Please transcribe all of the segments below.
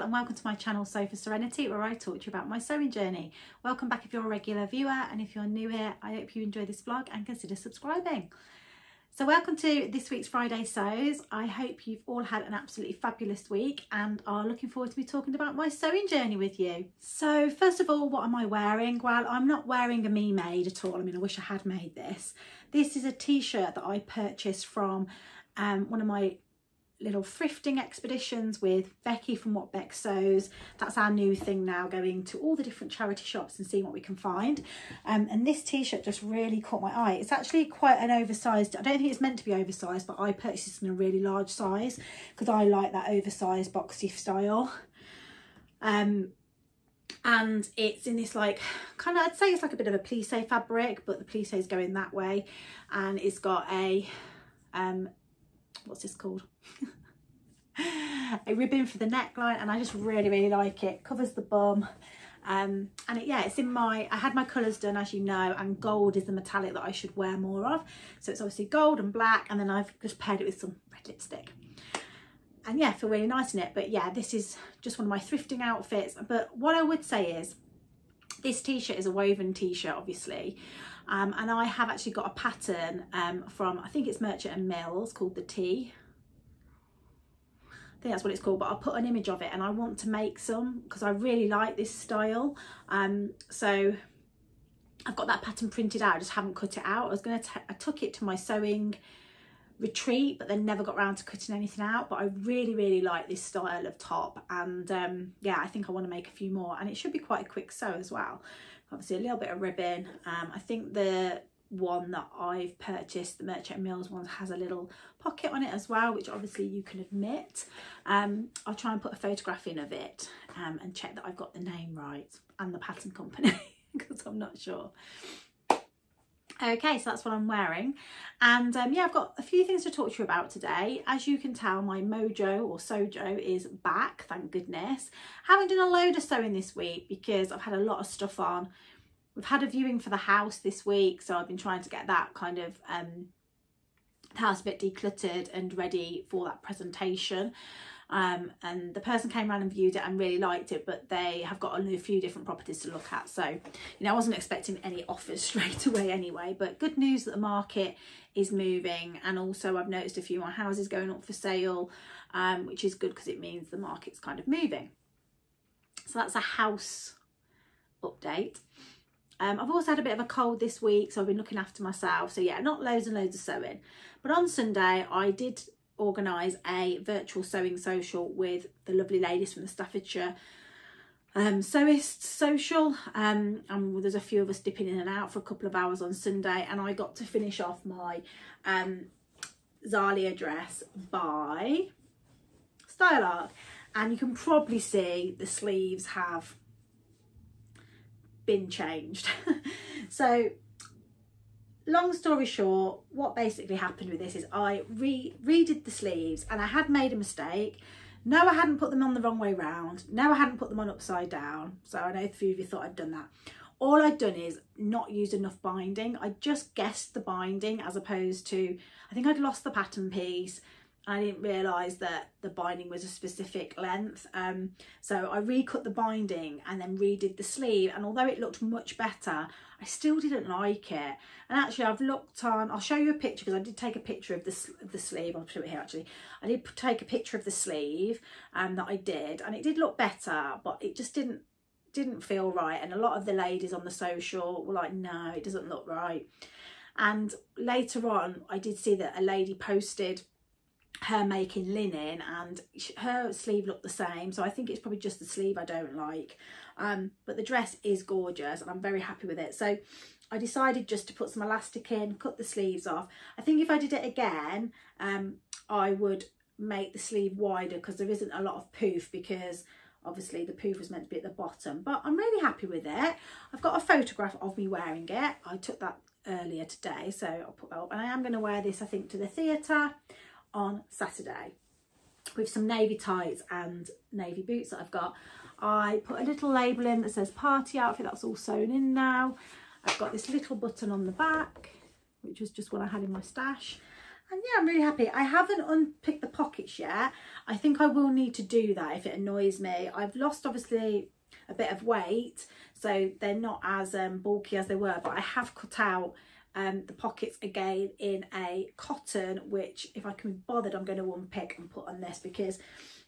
and welcome to my channel Sew for Serenity, where I talk to you about my sewing journey. Welcome back if you're a regular viewer, and if you're new here, I hope you enjoy this vlog and consider subscribing. So welcome to this week's Friday Sews. I hope you've all had an absolutely fabulous week and are looking forward to me talking about my sewing journey with you. So first of all, what am I wearing? Well, I'm not wearing a me made at all. I mean, I wish I had made this. This is a t-shirt that I purchased from one of my little thrifting expeditions with Becky from What Beck Sews. That's our new thing now, going to all the different charity shops and seeing what we can find. And this t-shirt just really caught my eye. It's actually quite an oversized, I don't think it's meant to be oversized, but I purchased this in a really large size because I like that oversized boxy style. And it's in this like kind of, I'd say it's like a bit of a plissé fabric, but the plissé is going that way, and it's got a what's this called? A ribbon for the neckline, and I just really like it. Covers the bum, and it's in my, I had my colours done, as you know, and gold is the metallic that I should wear more of, so it's obviously gold and black, and then I've just paired it with some red lipstick, and yeah, I feel really nice in it. But yeah, this is just one of my thrifting outfits. But what I would say is this t-shirt is a woven t-shirt, obviously, and I have actually got a pattern from, I think it's Merchant and Mills, called the T. I think that's what it's called, but I'll put an image of it, and I want to make some because I really like this style. So I've got that pattern printed out, I just haven't cut it out. I took it to my sewing retreat, but then never got around to cutting anything out. But I really like this style of top, and yeah, I think I want to make a few more, and it should be quite a quick sew as well. Obviously a little bit of ribbon. I think the one that I've purchased, the Merchant and Mills one, has a little pocket on it as well, which obviously you can admit. I'll try and put a photograph in of it and check that I've got the name right and the pattern company because I'm not sure. Okay, so that's what I'm wearing, and yeah, I've got a few things to talk to you about today. As you can tell, my mojo or sojo is back, thank goodness. Haven't done a load of sewing this week because I've had a lot of stuff on. We've had a viewing for the house this week, so I've been trying to get that kind of the house a bit decluttered and ready for that presentation. And the person came around and viewed it and really liked it, but they have got a few different properties to look at. So, you know, I wasn't expecting any offers straight away anyway, but good news that the market is moving. And also I've noticed a few more houses going up for sale, which is good because it means the market's kind of moving. So that's a house update. I've also had a bit of a cold this week, so I've been looking after myself. So yeah, not loads and loads of sewing. But on Sunday, I did organise a virtual sewing social with the lovely ladies from the Staffordshire Sewist Social. And there's a few of us dipping in and out for a couple of hours on Sunday, and I got to finish off my Zalia dress by Style Arc. And you can probably see the sleeves have been changed. So long story short, what basically happened with this is I redid the sleeves, and I had made a mistake. No, I hadn't put them on the wrong way round. No, I hadn't put them on upside down. So I know a few of you thought I'd done that. All I'd done is not used enough binding. I just guessed the binding, as opposed to, I think I'd lost the pattern piece. I didn't realise that the binding was a specific length, so I recut the binding and then redid the sleeve, and although it looked much better, I still didn't like it. And actually I've looked on, I'll show you a picture because I did take a picture of the sleeve. I'll put it here actually. I did take a picture of the sleeve that I did, and it did look better, but it just didn't feel right. And a lot of the ladies on the social were like, no, it doesn't look right. And later on I did see that a lady posted her making linen, and her sleeve looked the same, so I think it's probably just the sleeve I don't like, but the dress is gorgeous and I'm very happy with it. So I decided just to put some elastic in, cut the sleeves off. I think if I did it again, I would make the sleeve wider because there isn't a lot of poof, because obviously the poof was meant to be at the bottom. But I'm really happy with it. I've got a photograph of me wearing it. I took that earlier today, so I'll put that up, and I am going to wear this, I think, to the theatre on Saturday with some navy tights and navy boots that I've got. I put a little label in that says party outfit. That's all sewn in now. I've got this little button on the back, which was just what I had in my stash, And yeah, I'm really happy. I haven't unpicked the pockets yet. I think I will need to do that if it annoys me. I've lost obviously a bit of weight, so they're not as bulky as they were, but I have cut out the pockets again in a cotton, which if I can be bothered, I'm going to unpick and put on this because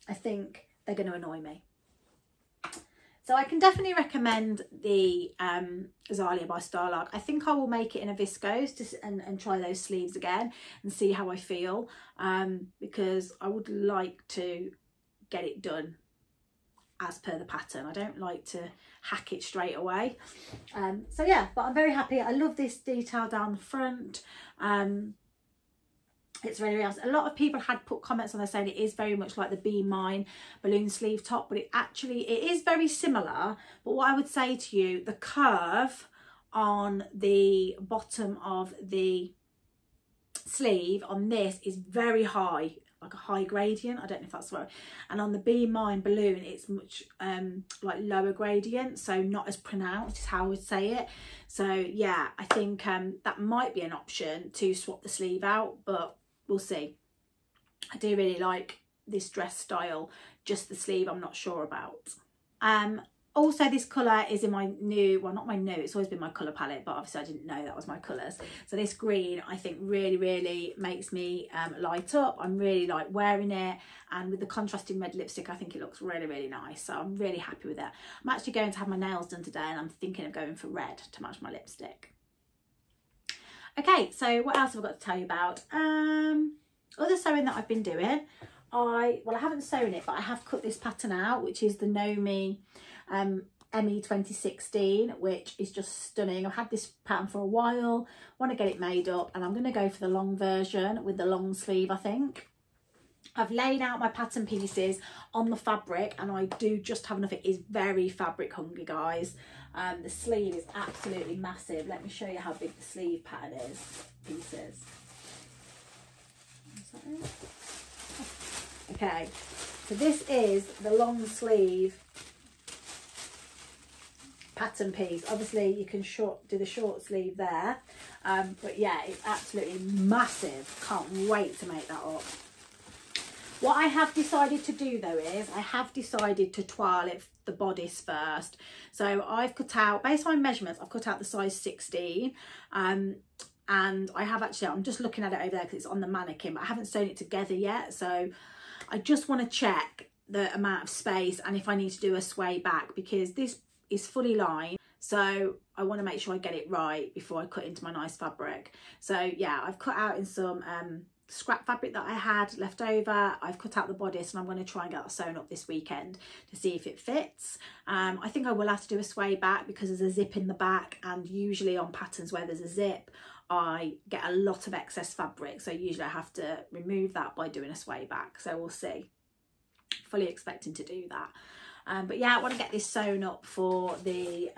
I think they're going to annoy me. So I can definitely recommend the Zalia by Style Arc. I think I will make it in a viscose and try those sleeves again and see how I feel, because I would like to get it done as per the pattern. I don't like to hack it straight away. So yeah, but I'm very happy. I love this detail down the front. It's really nice. A lot of people had put comments on there saying it is very much like the Be Mine balloon sleeve top, but it is very similar. But what I would say to you, the curve on the bottom of the sleeve on this is very high, like a high gradient. I don't know if that's right. And on the Be Mine balloon, it's much like lower gradient, so not as pronounced is how I would say it. So yeah, I think that might be an option to swap the sleeve out, but we'll see. I do really like this dress style, just the sleeve I'm not sure about. Also, this colour is in my new, well, not my new, it's always been my colour palette, but obviously I didn't know that was my colours. So this green, I think really makes me light up. I'm really like wearing it, and with the contrasting red lipstick, I think it looks really nice. So I'm really happy with it. I'm actually going to have my nails done today, and I'm thinking of going for red to match my lipstick. Okay, so what else have I got to tell you about? Other sewing that I've been doing. I haven't sewn it, but I have cut this pattern out, which is the Nomi ME 2016, which is just stunning. I've had this pattern for a while, want to get it made up, and I'm going to go for the long version with the long sleeve, I think. I've laid out my pattern pieces on the fabric, and I do just have enough. It is very fabric hungry, guys. The sleeve is absolutely massive. Let me show you how big the sleeve pattern is. Pieces. Okay, so this is the long sleeve pattern piece. Obviously you can do the short sleeve there, but yeah, it's absolutely massive. Can't wait to make that up. What I have decided to do though is I have decided to twirl it, the bodice first. So I've cut out, based on my measurements, I've cut out the size 16, and I have actually, I'm just looking at it over there because it's on the mannequin, but I haven't sewn it together yet. So I just want to check the amount of space and if I need to do a sway back, because this is fully lined. So I want to make sure I get it right before I cut into my nice fabric. So yeah, I've cut out in some scrap fabric that I had left over. I've cut out the bodice, and I'm going to try and get that sewn up this weekend to see if it fits. I think I will have to do a sway back because there's a zip in the back, and usually on patterns where there's a zip I get a lot of excess fabric, so usually I have to remove that by doing a sway back. So we'll see. Fully expecting to do that. But yeah, I want to get this sewn up for the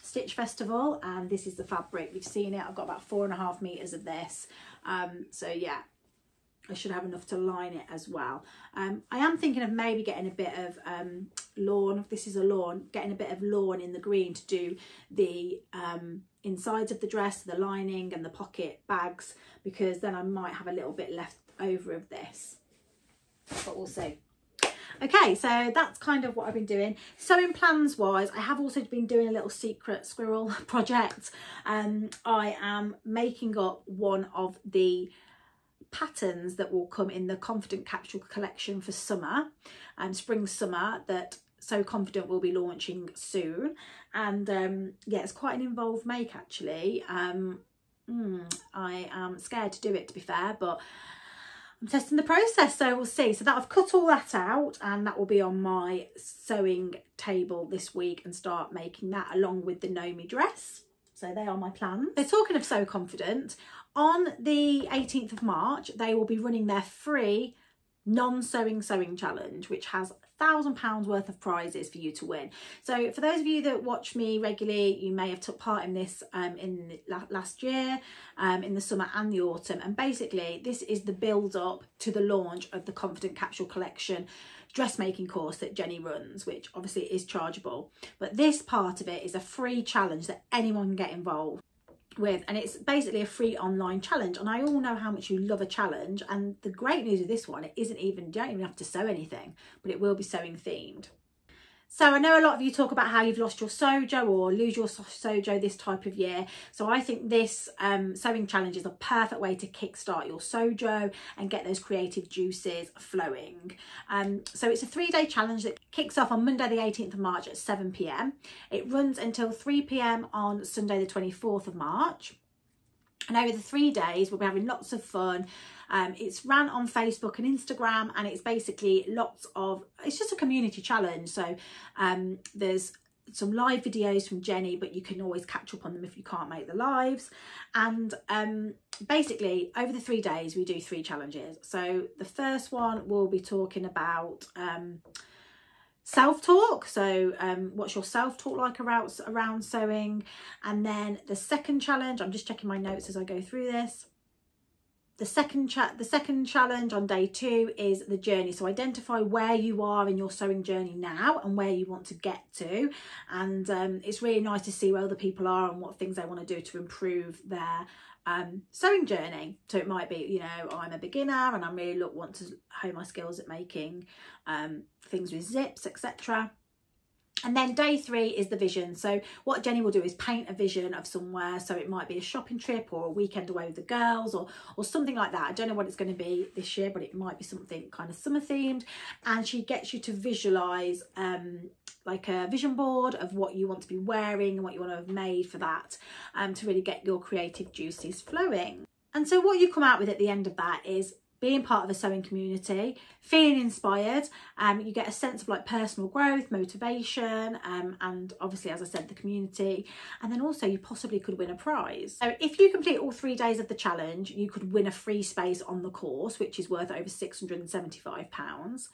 Stitch Festival, and this is the fabric. You've seen it. I've got about 4.5 meters of this. So yeah, I should have enough to line it as well. I am thinking of maybe getting a bit of lawn. This is a lawn. Getting a bit of lawn in the green to do the insides of the dress, the lining and the pocket bags, because then I might have a little bit left over of this. But we'll see. Okay, so that's kind of what I've been doing. Sewing plans wise, I have also been doing a little secret squirrel project. I am making up one of the patterns that will come in the Confident Capsule collection for summer, spring summer, that So Confident will be launching soon. And yeah, it's quite an involved make actually. I am scared to do it, to be fair, but I'm testing the process, so we'll see. So that I've cut all that out, and that will be on my sewing table this week, and start making that along with the Nomi dress. So they are my plans. So talking of So Confident, on the 18th of March, they will be running their free non-sewing sewing challenge, which has £1,000 worth of prizes for you to win. So for those of you that watch me regularly, you may have took part in this in last year, in the summer and the autumn. And basically this is the build up to the launch of the Confident Capsule collection dressmaking course that Jenny runs, which obviously is chargeable. But this part of it is a free challenge that anyone can get involved. and it's basically a free online challenge, and I all know how much you love a challenge. And the great news of this one, you don't even have to sew anything, but it will be sewing themed. So I know a lot of you talk about how you've lost your sojo or lose your sojo this type of year. So I think this sewing challenge is a perfect way to kickstart your sojo and get those creative juices flowing. So it's a 3-day challenge that kicks off on Monday the 18th of March at 7 p.m. It runs until 3 p.m. on Sunday the 24th of March. And over the 3 days, we'll be having lots of fun. It's ran on Facebook and Instagram, and it's basically it's just a community challenge. So there's some live videos from Jenny, but you can always catch up on them if you can't make the lives. And basically over the 3 days, we do 3 challenges. So the first one, we'll be talking about self-talk. So what's your self-talk like around sewing? And then the second challenge, I'm just checking my notes as I go through this. The second challenge on day 2 is the journey. So identify where you are in your sewing journey now and where you want to get to. And it's really nice to see where other people are and what things they want to do to improve their sewing journey. So it might be, you know, I'm a beginner and I really want to hone my skills at making things with zips, etc. And then day 3 is the vision. So what Jenny will do is paint a vision of somewhere. So it might be a shopping trip or a weekend away with the girls or something like that. I don't know what it's going to be this year, but it might be something kind of summer themed. And she gets you to visualize like a vision board of what you want to be wearing and what you want to have made for that, to really get your creative juices flowing. And so what you come out with at the end of that is being part of a sewing community, feeling inspired, you get a sense of like personal growth, motivation, and obviously, as I said, the community. And then also you possibly could win a prize. So if you complete all 3 days of the challenge, you could win a free space on the course, which is worth over £675.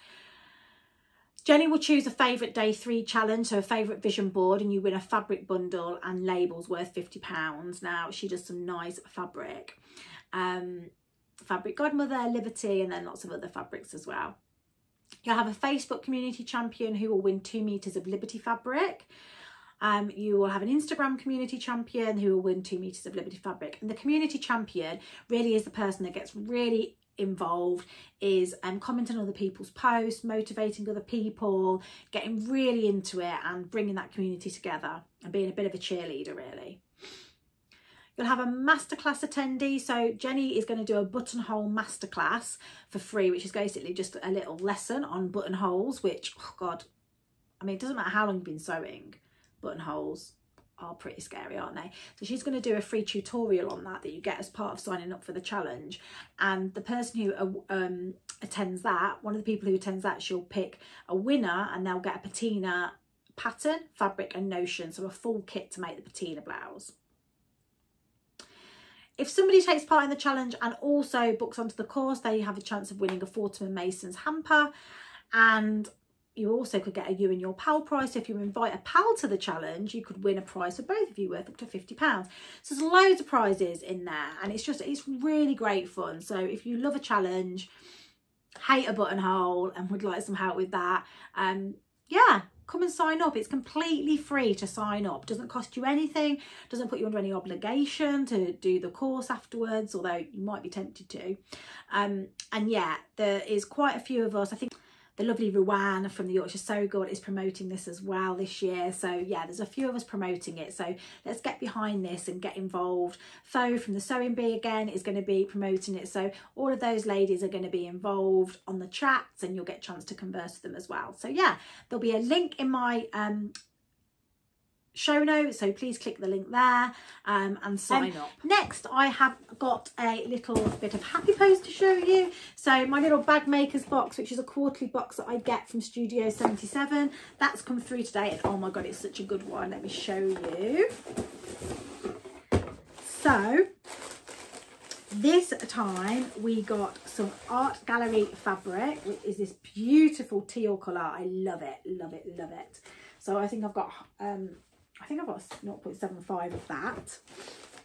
Jenny will choose a favourite day 3 challenge, so a favourite vision board, and you win a fabric bundle and labels worth £50. Now, she does some nice fabric. Fabric Godmother, Liberty, and then lots of other fabrics as well. You'll have a Facebook community champion who will win 2 meters of Liberty fabric. You will have an Instagram community champion who will win 2 meters of Liberty fabric. And the community champion really is the person that gets really involved, is commenting on other people's posts, motivating other people, getting really into it and bringing that community together and being a bit of a cheerleader, really. You'll have a masterclass attendee. So Jenny is going to do a buttonhole masterclass for free, which is basically just a little lesson on buttonholes, which, oh God, I mean, it doesn't matter how long you've been sewing, buttonholes are pretty scary, aren't they? So she's going to do a free tutorial on that you get as part of signing up for the challenge. And the person who attends that, one of the people who attends that, she'll pick a winner and they'll get a patina pattern, fabric and notion. So a full kit to make the patina blouse. If somebody takes part in the challenge and also books onto the course, they have a chance of winning a Fortnum and Masons Hamper. And you also could get a you and your pal prize. So if you invite a pal to the challenge, you could win a prize for both of you worth up to £50. So there's loads of prizes in there, and it's really great fun. So if you love a challenge, hate a buttonhole and would like some help with that, yeah, come and sign up. It's completely free to sign up. Doesn't cost you anything, doesn't put you under any obligation to do the course afterwards, although you might be tempted to. And yeah, there is quite a few of us. I think the lovely Ruan from the Yorkshire Sew Guild is promoting this as well this year. So yeah, there's a few of us promoting it. So let's get behind this and get involved. Fo from the Sewing Bee again is going to be promoting it. So all of those ladies are going to be involved on the chats, and you'll get a chance to converse with them as well. So yeah, there'll be a link in my show notes, so please click the link there and sign up. Next, I have got a little bit of happy post to show you. So my little bag makers box, which is a quarterly box that I get from Studio 77, that's come through today, and oh my god, it's such a good one. Let me show you. So this time we got some Art Gallery fabric, which is this beautiful teal colour. I love it, love it, love it. So I think I've got 0.75 of that.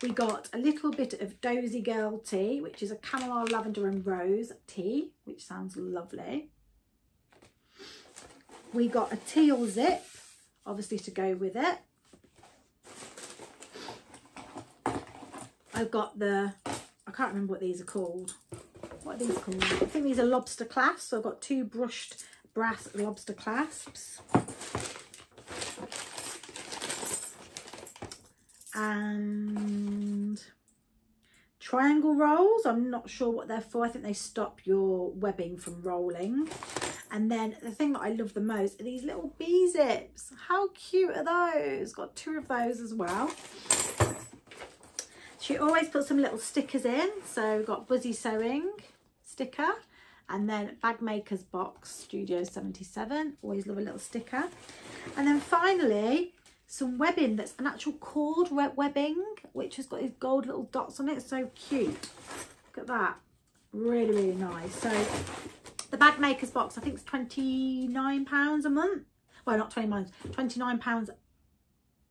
We got a little bit of Dozy Girl tea, which is a chamomile, lavender and rose tea, which sounds lovely. We got a teal zip, obviously, to go with it. I've got the, I can't remember what these are called. What are these called? I think these are lobster clasps. So I've got 2 brushed brass lobster clasps. And triangle rolls. I'm not sure what they're for. I think they stop your webbing from rolling. And then the thing that I love the most are these little bee zips. How cute are those? Got 2 of those as well. She always puts some little stickers in. So we've got Buzzy Sewing sticker, and then Bag Maker's Box Studio 77. Always love a little sticker. And then finally, some webbing that's an actual cord webbing, which has got these gold little dots on it. So cute. Look at that. Really, really nice. So the Bag Maker's Box, I think it's £29 a month. Well, not 29, £29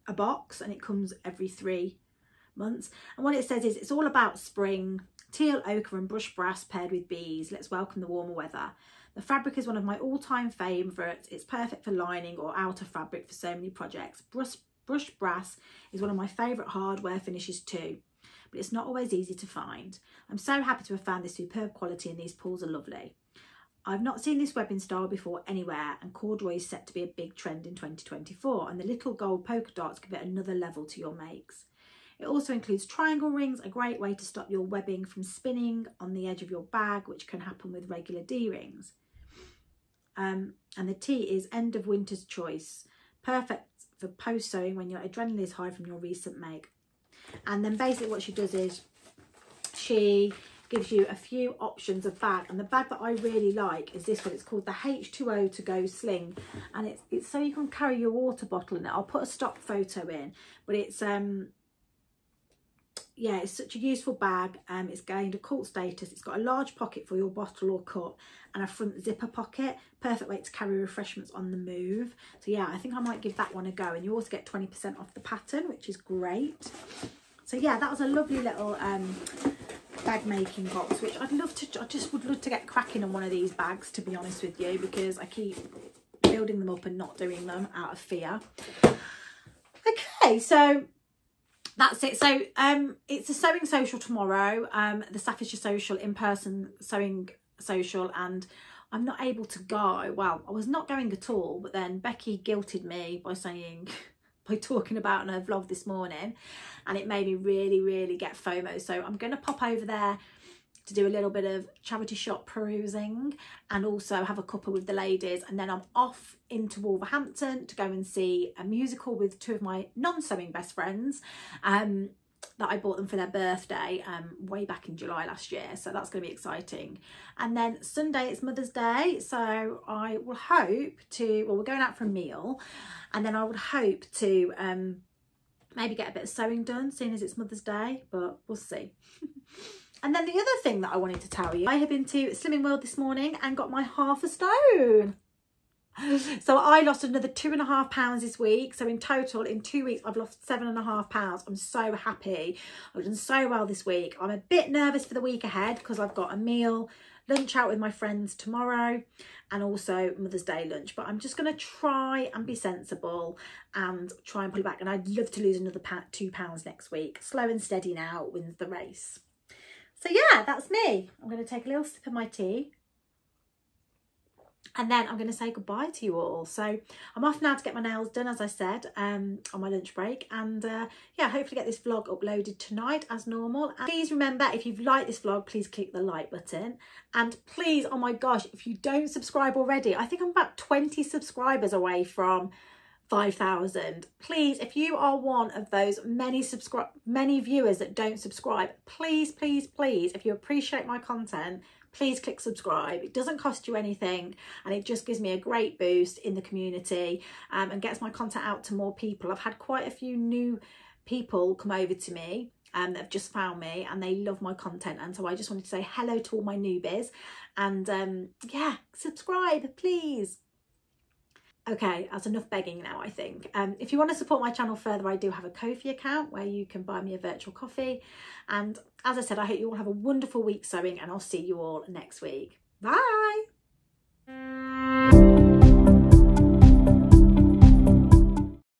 a box, and it comes every 3 months. And what it says is, it's all about spring, teal, ochre and brushed brass paired with bees. Let's welcome the warmer weather. The fabric is one of my all-time favourites. It's perfect for lining or outer fabric for so many projects. Brushed brass is one of my favourite hardware finishes too, but it's not always easy to find. I'm so happy to have found this superb quality, and these pulls are lovely. I've not seen this webbing style before anywhere, and corduroy is set to be a big trend in 2024, and the little gold polka dots give it another level to your makes. It also includes triangle rings, a great way to stop your webbing from spinning on the edge of your bag, which can happen with regular D-rings. And the T is End of Winter's Choice, perfect for post sewing when your adrenaline is high from your recent make. And then basically what she does is she gives you a few options of bag, and the bag that I really like is this one. It's called the H2O to go sling, and it's so you can carry your water bottle in it. I'll put a stock photo in, but it's yeah, it's such a useful bag. It's gained a cult status. It's got a large pocket for your bottle or cup and a front zipper pocket. Perfect way to carry refreshments on the move. So yeah, I think I might give that one a go. And you also get 20% off the pattern, which is great. So yeah, that was a lovely little bag making box, which I just would love to get cracking on one of these bags, to be honest with you, because I keep building them up and not doing them out of fear. Okay, so that's it. So it's a sewing social tomorrow, the Staffordshire Social in-person sewing social, and I'm not able to go. Well, I was not going at all, but then Becky guilted me by talking about in her vlog this morning, and it made me really get FOMO. So I'm going to pop over there to do a little bit of charity shop perusing and also have a cuppa with the ladies, and then I'm off into Wolverhampton to go and see a musical with 2 of my non-sewing best friends that I bought them for their birthday way back in July last year. So that's going to be exciting. And then Sunday it's Mother's Day, so I will hope to, well, we're going out for a meal, and then I would hope to maybe get a bit of sewing done, seeing as it's Mother's Day, but we'll see. And then the other thing that I wanted to tell you, I have been to Slimming World this morning and got my half a stone. So I lost another 2.5 pounds this week. So in total, in 2 weeks, I've lost 7.5 pounds. I'm so happy. I've done so well this week. I'm a bit nervous for the week ahead because I've got a meal, lunch out with my friends tomorrow, and also Mother's Day lunch. But I'm just going to try and be sensible and try and pull it back. And I'd love to lose another £2 next week. Slow and steady now wins the race. So yeah, that's me. I'm going to take a little sip of my tea, and then I'm going to say goodbye to you all. So I'm off now to get my nails done, as I said, on my lunch break. And yeah, hopefully get this vlog uploaded tonight as normal. And please remember, if you've liked this vlog, please click the like button. And please, oh my gosh, if you don't subscribe already, I think I'm about 20 subscribers away from 5,000. Please, if you are one of those many viewers that don't subscribe, please, if you appreciate my content, please click subscribe. It doesn't cost you anything, and it just gives me a great boost in the community and gets my content out to more people. I've had quite a few new people come over to me that have just found me, and they love my content, and so I just wanted to say hello to all my newbies, and yeah, subscribe please. Okay, that's enough begging now, I think. If you want to support my channel further, I do have a Ko-fi account where you can buy me a virtual coffee. And as I said, I hope you all have a wonderful week sewing, and I'll see you all next week. Bye!